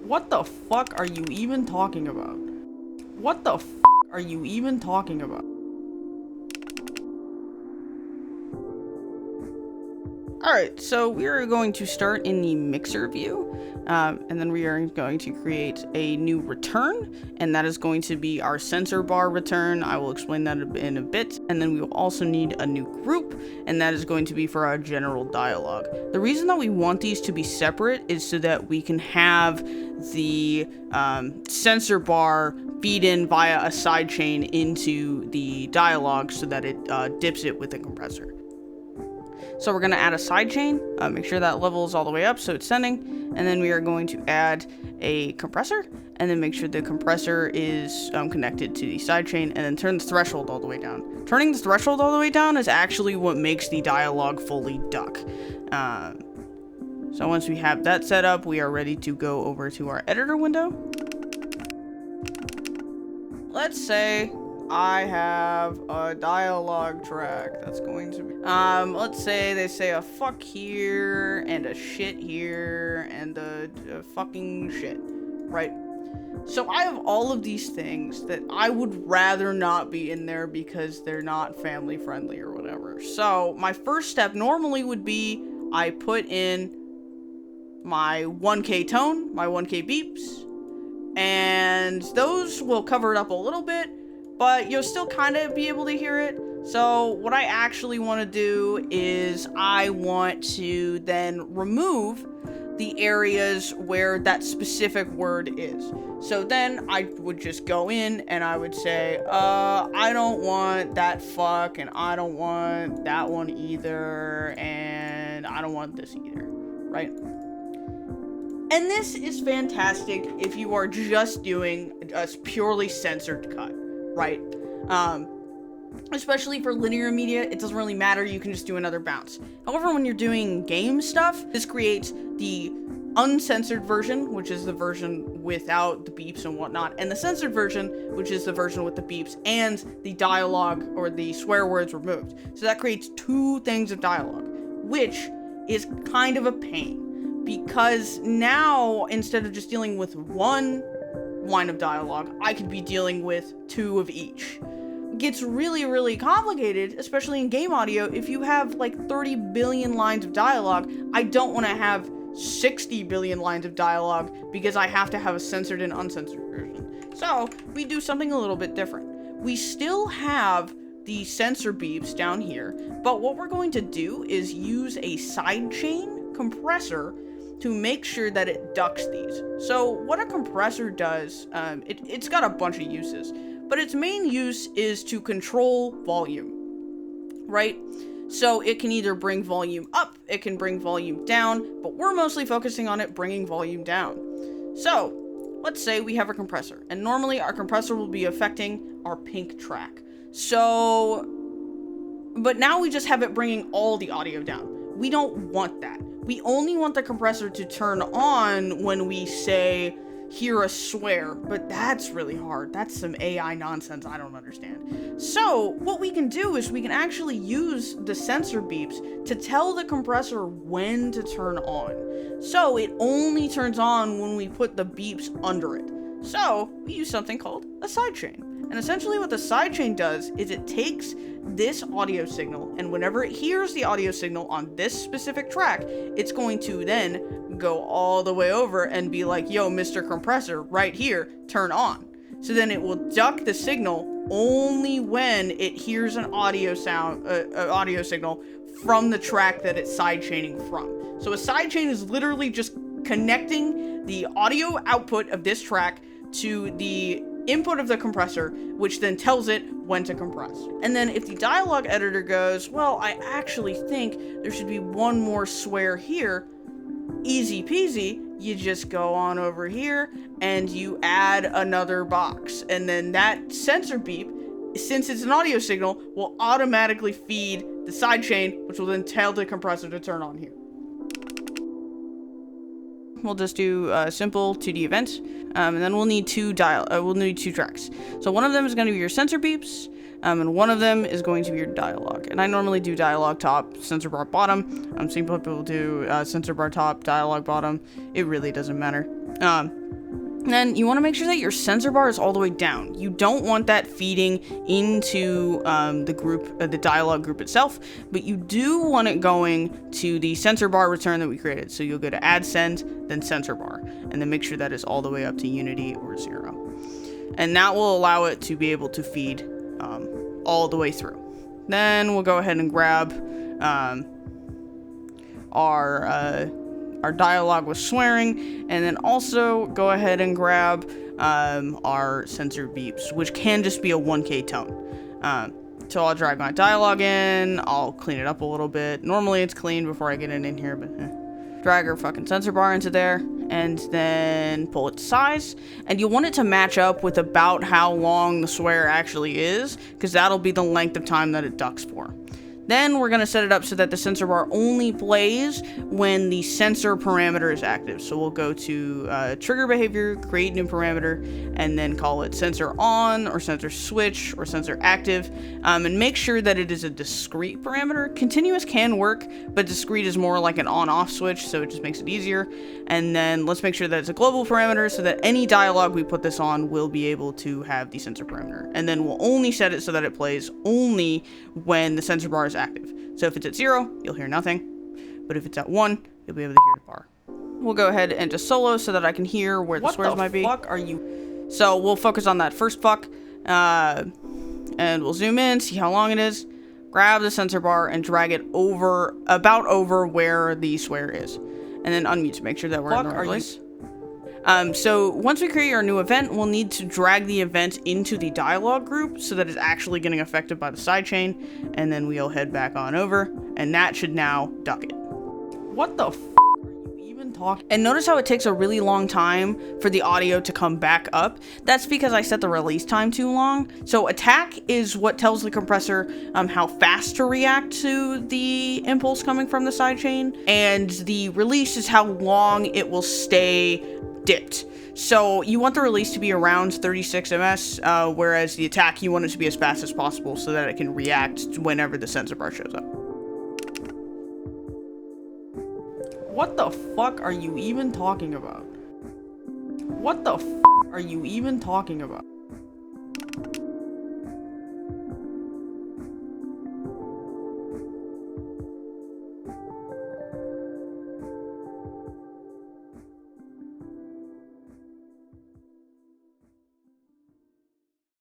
What the fuck are you even talking about? What the fuck are you even talking about? Alright, so we are going to start in the mixer view, and then we are going to create a new return, and that is going to be our censor bar return. I will explain that in a bit, and then we will also need a new group, and that is going to be for our general dialogue. The reason that we want these to be separate is so that we can have the censor bar feed in via a sidechain into the dialogue so that it dips it with the compressor. So we're going to add a sidechain, make sure that level is all the way up so it's sending, and then we are going to add a compressor, and then make sure the compressor is connected to the sidechain, and then turn the threshold all the way down. Turning the threshold all the way down is actually what makes the dialogue fully duck. So once we have that set up, we are ready to go over to our editor window. Let's say I have a dialogue track that's going to be, let's say they say a fuck here, and a shit here, and a fucking shit, right? So I have all of these things that I would rather not be in there because they're not family friendly or whatever. So my first step normally would be I put in my 1K tone, my 1K beeps, and those will cover it up a little bit, but you'll still kind of be able to hear it. So what I actually want to do is I want to then remove the areas where that specific word is. So then I would just go in and I would say, I don't want that fuck, and I don't want that one either, and I don't want this either, right? And this is fantastic if you are just doing a purely censored cut, right? Especially for linear media, it doesn't really matter, you can just do another bounce. However, when you're doing game stuff, this creates the uncensored version, which is the version without the beeps and whatnot, and the censored version, which is the version with the beeps and the dialogue or the swear words removed. So that creates two things of dialogue, which is kind of a pain. Because now, instead of just dealing with one line of dialogue, I could be dealing with two of each. It gets really, really complicated, especially in game audio. If you have like 30 billion lines of dialogue, I don't want to have 60 billion lines of dialogue because I have to have a censored and uncensored version. So we do something a little bit different. We still have the censor beeps down here, but what we're going to do is use a sidechain compressor to make sure that it ducks these. So what a compressor does, it's got a bunch of uses, but its main use is to control volume, right? So it can either bring volume up, it can bring volume down, but we're mostly focusing on it bringing volume down. So let's say we have a compressor, and normally our compressor will be affecting our pink track. So, but now we just have it bringing all the audio down. We don't want that. We only want the compressor to turn on when we say, hear a swear, but that's really hard. That's some AI nonsense I don't understand. So what we can do is we can actually use the censor beeps to tell the compressor when to turn on. So it only turns on when we put the beeps under it. So we use something called a sidechain. And essentially what the sidechain does is it takes this audio signal, and whenever it hears the audio signal on this specific track, it's going to then go all the way over and be like, yo, Mr. Compressor, right here, turn on. So then it will duck the signal only when it hears an audio signal from the track that it's sidechaining from. So a sidechain is literally just connecting the audio output of this track to the input of the compressor, which then tells it when to compress. And then if the dialogue editor goes, well, I actually think there should be one more swear here, easy peasy, you just go on over here and you add another box. And then that censor beep, since it's an audio signal, will automatically feed the sidechain, which will then tell the compressor to turn on here. we'll just do a simple 2D event, and then we'll need two tracks. So one of them is going to be your censor beeps, and one of them is going to be your dialogue. And I normally do dialogue top, censor bar bottom. Some people do censor bar top, dialogue bottom. It really doesn't matter. Then you want to make sure that your censor bar is all the way down. You don't want that feeding into the dialogue group itself, but you do want it going to the censor bar return that we created. So you'll go to add send, then censor bar, and then make sure that is all the way up to unity or 0. And that will allow it to be able to feed all the way through. Then we'll go ahead and grab our dialogue with swearing, and then also go ahead and grab our censor beeps, which can just be a 1K tone. So I'll drag my dialogue in, I'll clean it up a little bit. Normally it's clean before I get it in here, but drag our fucking censor bar into there, and then pull it to size. And you want it to match up with about how long the swear actually is, because that'll be the length of time that it ducks for. Then we're going to set it up so that the censor bar only plays when the censor parameter is active. So we'll go to trigger behavior, create new parameter, and then call it censor on or censor switch or censor active, and make sure that it is a discrete parameter. Continuous can work, but discrete is more like an on-off switch, so it just makes it easier. And then let's make sure that it's a global parameter so that any dialogue we put this on will be able to have the censor parameter. And then we'll only set it so that it plays only when the censor bar is active. So if it's at 0, you'll hear nothing, but if it's at 1, you'll be able to hear the bar. We'll go ahead and just solo so that I can hear where the swears might be. What the fuck are you? So we'll focus on that first fuck, and we'll zoom in, see how long it is, grab the censor bar and drag it about over where the swear is, and then unmute to make sure that we're in the right place. So once we create our new event, we'll need to drag the event into the dialogue group so that it's actually getting affected by the sidechain, and then we'll head back on over, and that should now duck it. What the f are you even talking? And notice how it takes a really long time for the audio to come back up. That's because I set the release time too long. So attack is what tells the compressor how fast to react to the impulse coming from the sidechain, and the release is how long it will stay dipped. So you want the release to be around 36 ms, whereas the attack, you want it to be as fast as possible so that it can react whenever the censor bar shows up. What the fuck are you even talking about? What the fuck are you even talking about?